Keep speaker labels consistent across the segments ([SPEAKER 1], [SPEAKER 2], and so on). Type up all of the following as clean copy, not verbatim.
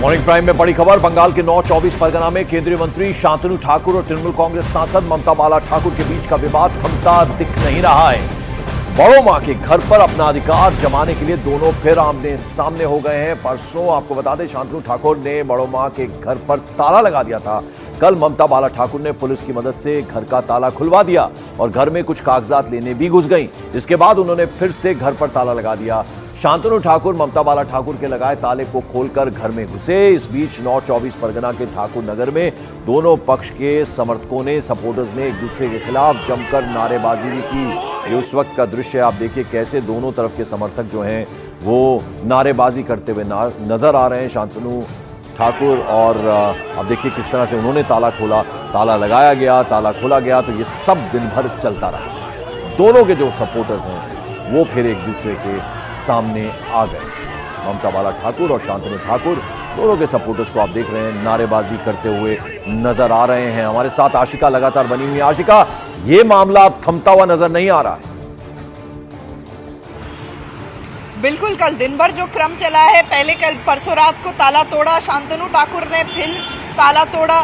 [SPEAKER 1] Morning prime में बड़ी खबर। बंगाल के 9-24 परगना में केंद्रीय मंत्री शांतनु ठाकुर और तृणमूल कांग्रेस सांसद ममता बाला ठाकुर के बीच का विवाद थमता दिख नहीं रहा है। बड़ो मां के घर पर अपना अधिकार जमाने के लिए दोनों फिर आमने सामने हो गए हैं। परसों आपको बता दें, शांतनु ठाकुर ने बड़ो मां के घर पर ताला लगा दिया था। कल ममता बाला ठाकुर ने पुलिस की मदद से घर का ताला खुलवा दिया और घर में कुछ कागजात लेने भी घुस गई। इसके बाद उन्होंने फिर से घर पर ताला लगा दिया। शांतनु ठाकुर ममता बाला ठाकुर के लगाए ताले को खोलकर घर में घुसे। इस बीच 9-24 परगना के ठाकुर नगर में दोनों पक्ष के समर्थकों ने, सपोर्टर्स ने एक दूसरे के खिलाफ जमकर नारेबाजी भी की। ये उस वक्त का दृश्य है, आप देखिए कैसे दोनों तरफ के समर्थक जो हैं वो नारेबाजी करते हुए नजर आ रहे हैं। शांतनु ठाकुर और अब देखिए किस तरह से उन्होंने ताला खोला, ताला लगाया गया, ताला खोला गया, तो ये सब दिन भर चलता रहा। दोनों के जो सपोर्टर्स हैं वो फिर एक दूसरे के सामने आ गए। ममता बाला ठाकुर और शांतनु ठाकुर दोनों के सपोर्टर्स को आप देख रहे हैं नारेबाजी करते हुए नजर आ रहे हैं। हमारे साथ आशिका लगातार बनी हुई है। आशिका, ये मामला अब थमता हुआ नजर नहीं आ रहा है।
[SPEAKER 2] बिल्कुल, कल दिन भर जो क्रम चला है, पहले कल परसों रात को ताला तोड़ा शांतनु ठाकुर ने, फिर ताला तोड़ा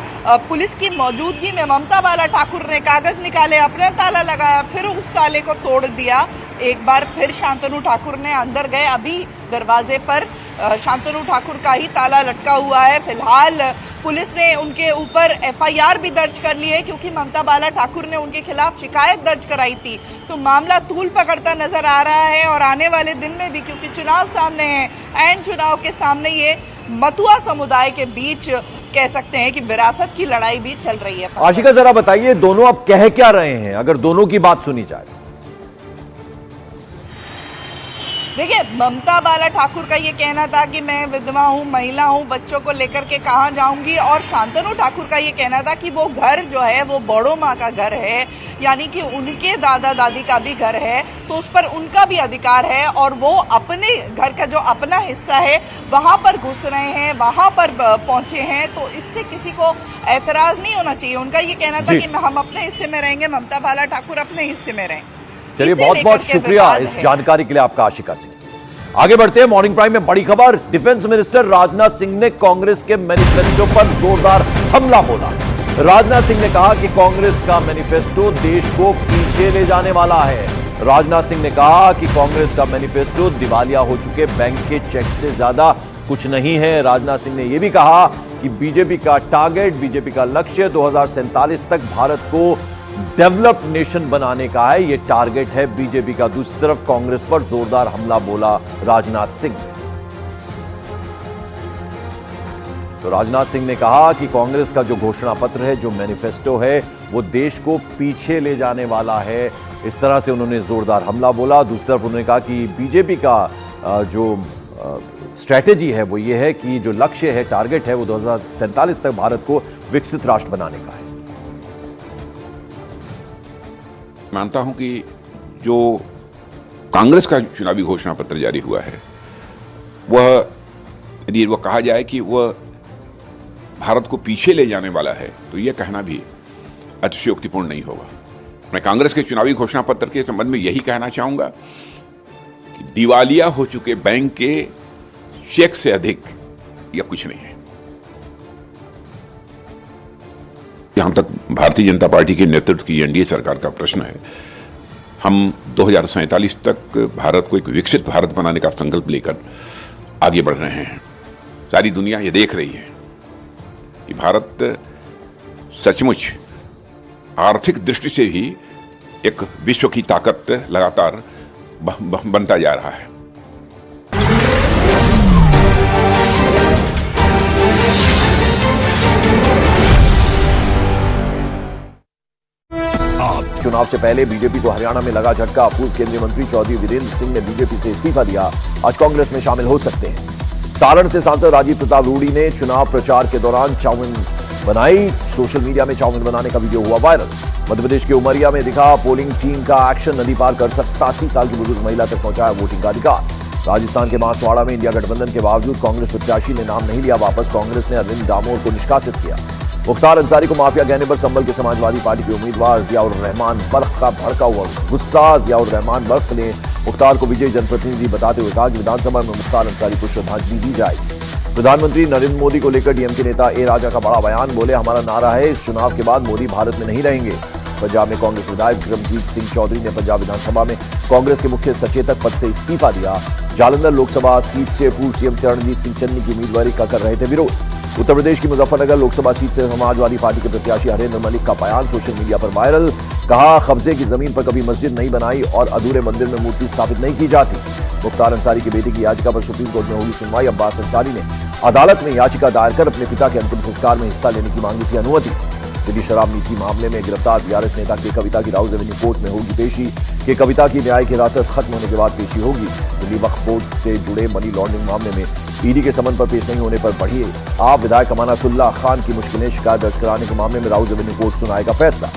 [SPEAKER 2] पुलिस की मौजूदगी में ममता बाला ठाकुर ने, कागज निकाले, अपने ताला लगाया, फिर उस ताले को तोड़ दिया। एक बार फिर शांतनु ठाकुर ने अंदर गए। अभी दरवाजे पर शांतनु ठाकुर का ही ताला लटका हुआ है। फिलहाल पुलिस ने उनके ऊपर एफआईआर भी दर्ज कर ली है, क्योंकि ममता बाला ठाकुर ने उनके खिलाफ शिकायत दर्ज कराई थी। तो मामला तूल पकड़ता नजर आ रहा है और आने वाले दिन में भी, क्योंकि चुनाव सामने है, एंड चुनाव के सामने ये मथुआ समुदाय के बीच कह सकते हैं कि विरासत की लड़ाई भी चल रही है।
[SPEAKER 1] आशिका, जरा बताइए दोनों अब कह क्या रहे हैं, अगर दोनों की बात सुनी जाए?
[SPEAKER 2] देखिए, ममता बाला ठाकुर का ये कहना था कि मैं विधवा हूँ, महिला हूँ, बच्चों को लेकर के कहाँ जाऊंगी, और शांतनु ठाकुर का ये कहना था कि वो घर जो है वो बड़ो माँ का घर है, यानी कि उनके दादा दादी का भी घर है, तो उस पर उनका भी अधिकार है और वो अपने घर का जो अपना हिस्सा है वहां पर घुस रहे हैं, वहां पर पहुंचे हैं, तो इससे किसी को ऐतराज नहीं होना चाहिए। उनका ये कहना था कि हम अपने हिस्से में रहेंगे, ममता बाला ठाकुर अपने हिस्से में रहें।
[SPEAKER 1] चलिए, बहुत बहुत शुक्रिया इस जानकारी के लिए आपका, आशिका सिंह। आगे बढ़ते हैं। मॉर्निंग प्राइम में बड़ी खबर। डिफेंस मिनिस्टर राजनाथ सिंह ने कांग्रेस के मैनिफेस्टो पर जोरदार हमला बोला। राजनाथ सिंह ने कहा कि कांग्रेस का मैनिफेस्टो देश को पीछे ले जाने वाला है। राजनाथ सिंह ने कहा कि कांग्रेस का मैनिफेस्टो दिवालिया हो चुके बैंक के चेक से ज्यादा कुछ नहीं है। राजनाथ सिंह ने यह भी कहा कि बीजेपी का टारगेट, बीजेपी का लक्ष्य 2047 तक भारत को डेवलप्ड नेशन बनाने का है। यह टारगेट है बीजेपी का। दूसरी तरफ कांग्रेस पर जोरदार हमला बोला राजनाथ सिंह। तो राजनाथ सिंह ने कहा कि कांग्रेस का जो घोषणा पत्र है, जो मैनिफेस्टो है, वो देश को पीछे ले जाने वाला है। इस तरह से उन्होंने जोरदार हमला बोला। दूसरी तरफ उन्होंने कहा कि बीजेपी का जो स्ट्रैटेजी है वो ये है कि जो लक्ष्य है, टारगेट है, वो 2047 तक भारत को विकसित राष्ट्र बनाने का है।
[SPEAKER 3] मानता हूं कि जो कांग्रेस का चुनावी घोषणा पत्र जारी हुआ है, वह यदि वह कहा जाए कि वह भारत को पीछे ले जाने वाला है, तो यह कहना भी अतिशयोक्तिपूर्ण नहीं होगा। मैं कांग्रेस के चुनावी घोषणा पत्र के संबंध में यही कहना चाहूंगा कि दिवालिया हो चुके बैंक के चेक से अधिक यह कुछ नहीं है। जहां तक भारतीय जनता पार्टी के नेतृत्व की एनडीए सरकार का प्रश्न है, हम 2047 तक भारत को एक विकसित भारत बनाने का संकल्प लेकर आगे बढ़ रहे हैं। सारी दुनिया ये देख रही है कि भारत सचमुच आर्थिक दृष्टि से भी एक विश्व की ताकत लगातार बनता जा रहा है।
[SPEAKER 1] चुनाव से पहले बीजेपी को हरियाणा में लगा झटका। पूर्व केंद्रीय मंत्री चौधरी वीरेंद्र सिंह ने बीजेपी से इस्तीफा दिया, आज कांग्रेस में शामिल हो सकते हैं। सारण से सांसद राजीव प्रताप रूडी ने चुनाव प्रचार के दौरान चाउमीन बनाई। सोशल मीडिया में चाउमीन बनाने का वीडियो हुआ वायरल। मध्य प्रदेश के उमरिया में दिखा पोलिंग टीम का एक्शन। नदी पार कर 87 साल की बुजुर्ग महिला तक पहुंचाया वोटिंग का अधिकार। राजस्थान के बांसवाड़ा में इंडिया गठबंधन के बावजूद कांग्रेस प्रत्याशी ने नाम नहीं लिया वापस। कांग्रेस ने अरविंद डामोर को निष्कासित किया। मुख्तार अंसारी को माफिया कहने पर संभल के समाजवादी पार्टी के उम्मीदवार जियाउर रहमान बल्ख का भड़का हुआ गुस्सा। जियाउर रहमान बल्ख ने मुख्तार को विजयी जनप्रतिनिधि बताते हुए कहा कि विधानसभा में मुख्तार अंसारी को श्रद्धांजलि दी जाएगी। प्रधानमंत्री नरेंद्र मोदी को लेकर डीएमके नेता ए राजा का बड़ा बयान, बोले हमारा नारा है इस चुनाव के बाद मोदी भारत में नहीं रहेंगे। पंजाब में कांग्रेस विधायक विक्रमजीत सिंह चौधरी ने पंजाब विधानसभा में कांग्रेस के मुख्य सचेतक पद से इस्तीफा दिया। जालंधर लोकसभा सीट से पूर्व सीएम चरणजीत सिंह चन्नी की उम्मीदवारी का कर रहे थे विरोध। उत्तर प्रदेश की मुजफ्फरनगर लोकसभा सीट से समाजवादी पार्टी के प्रत्याशी हरेंद्र मलिक का बयान सोशल मीडिया पर वायरल, कहा कब्जे की जमीन पर कभी मस्जिद नहीं बनाई और अधूरे मंदिर में मूर्ति स्थापित नहीं की जाती। मुख्तार अंसारी की बेटी की याचिका पर सुप्रीम कोर्ट में होगी सुनवाई। अब्बास अंसारी ने अदालत में याचिका दायर कर अपने पिता के अंतिम संस्कार में हिस्सा लेने की मांगी थी अनुमति। दिल्ली शराब नीति मामले में गिरफ्तार बीआरएस नेता के कविता की राउज एवेन्यू कोर्ट में होगी पेशी। के कविता की न्यायिक हिरासत खत्म होने के बाद पेशी होगी। दिल्ली वक्फ बोर्ड से जुड़े मनी लॉन्ड्रिंग मामले में ईडी के समन पर पेश नहीं होने पर बढ़ी आप विधायक अमानतुल्लाह खान की मुश्किलें, शिकायत दर्ज कराने के मामले में राउज एवेन्यू कोर्ट सुनाएगा फैसला।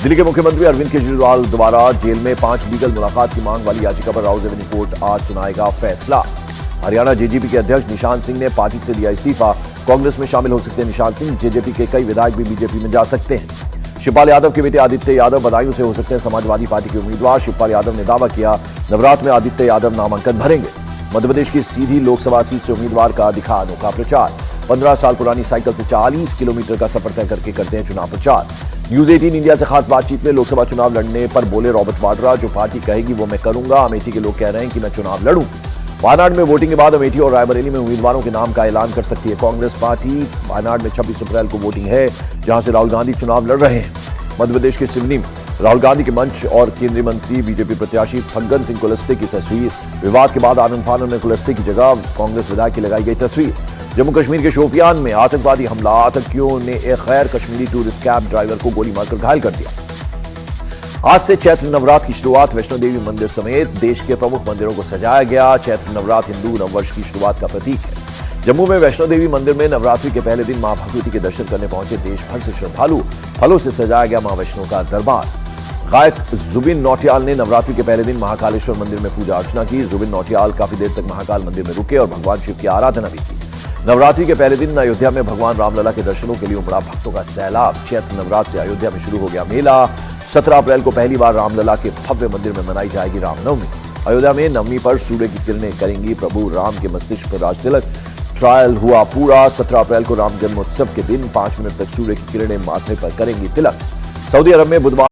[SPEAKER 1] दिल्ली के मुख्यमंत्री अरविंद केजरीवाल द्वारा जेल में 5 लीगल मुलाकात की मांग वाली याचिका पर राउज एवेन्यू कोर्ट आज सुनाएगा फैसला। हरियाणा जेजेपी के अध्यक्ष निशान सिंह ने पार्टी से दिया इस्तीफा। कांग्रेस में शामिल हो सकते हैं निशान सिंह। जेजेपी के कई विधायक भी बीजेपी में जा सकते हैं। शिवपाल यादव के बेटे आदित्य यादव बदायूं से हो सकते हैं समाजवादी पार्टी के उम्मीदवार। शिवपाल यादव ने दावा किया नवरात्र में आदित्य यादव नामांकन भरेंगे। मध्य प्रदेश की सीधी लोकसभा सीट से उम्मीदवार का दिखा अनोखा प्रचार। 15 साल पुरानी साइकिल से 40 किलोमीटर का सफर तय करके करते हैं चुनाव प्रचार। न्यूज 18 इंडिया से खास बातचीत में लोकसभा चुनाव लड़ने पर बोले रॉबर्ट वाड्रा, जो पार्टी कहेगी वो मैं करूंगा। अमेठी के लोग कह रहे हैं कि मैं चुनाव लड़ूं। वायनाड में वोटिंग के बाद अमेठी और रायबरेली में उम्मीदवारों के नाम का ऐलान कर सकती है कांग्रेस पार्टी। वायनाड में 26 अप्रैल को वोटिंग है, जहां से राहुल गांधी चुनाव लड़ रहे हैं। मध्य प्रदेश के सिवनी में राहुल गांधी के मंच और केंद्रीय मंत्री बीजेपी प्रत्याशी फग्गन सिंह कुलस्ते की तस्वीर। विवाद के बाद आनंद फानन में कुलस्ते की जगह कांग्रेस विधायक की लगाई गई तस्वीर। जम्मू कश्मीर के शोपियान में आतंकवादी हमला, आतंकियों ने एक गैर कश्मीरी टूरिस्ट कैब ड्राइवर को गोली मारकर घायल कर दिया। आज से चैत्र नवरात्र की शुरुआत। वैष्णो देवी मंदिर समेत देश के प्रमुख मंदिरों को सजाया गया। चैत्र नवरात्र हिंदू नववर्ष की शुरुआत का प्रतीक है। जम्मू में वैष्णो देवी मंदिर में नवरात्रि के पहले दिन मां भगवती के दर्शन करने पहुंचे देश भर से श्रद्धालु। फलों से सजाया गया मां वैष्णो का दरबार। गायक जुबिन नौटियाल ने नवरात्रि के पहले दिन महाकालेश्वर मंदिर में पूजा अर्चना की। जुबिन नौटियाल काफी देर तक महाकाल मंदिर में रुके और भगवान शिव की आराधना भी की। नवरात्रि के पहले दिन अयोध्या में भगवान रामलला के दर्शनों के लिए उमड़ा भक्तों का सैलाब। चैत्र नवरात्र से अयोध्या में शुरू हो गया मेला। 17 अप्रैल को पहली बार रामलला के भव्य मंदिर में मनाई जाएगी रामनवमी। अयोध्या में नवमी पर सूर्य की किरणें करेंगी प्रभु राम के मस्तिष्क पर राज तिलक। ट्रायल हुआ पूरा। 17 अप्रैल को राम जन्मोत्सव के दिन 5 मिनट तक सूर्य की किरणें माथे पर करेंगी तिलक। सऊदी अरब में बुधवार